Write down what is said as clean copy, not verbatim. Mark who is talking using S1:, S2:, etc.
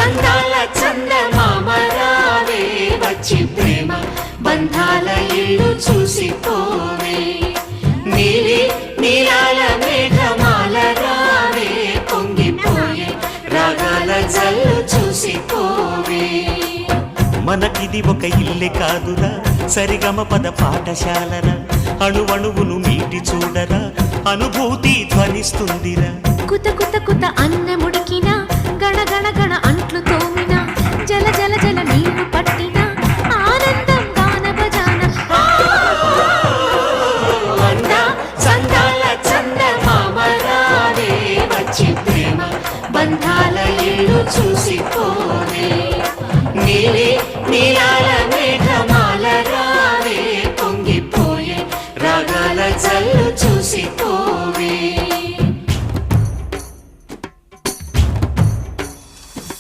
S1: అందాల చందమామ రావే వచ్చి ప్రేమ బంధాల ఇల్లు చూసిపోవే నీలి నీలాల మేఘమాల రావే పొంగిపోయే రాగాల జల్లు చూసిపోవే
S2: మనకిది ఒక ఇల్లే కాదురా సరిగమ పద పాఠశాలరా అణువణువును మీటి చూడరా అనుభూతి ధ్వనిస్తుందిరా
S3: కుత కుత కుత అన్నముడికిన గణ గణ గణ అంట్లు తోమిన జల జల జల నీళ్లు పట్టిన ఆనందం గాన భజాన
S1: చందాల చందమామ రావే వచ్చి ప్రేమ బంధాల ఇల్లు చూసిపో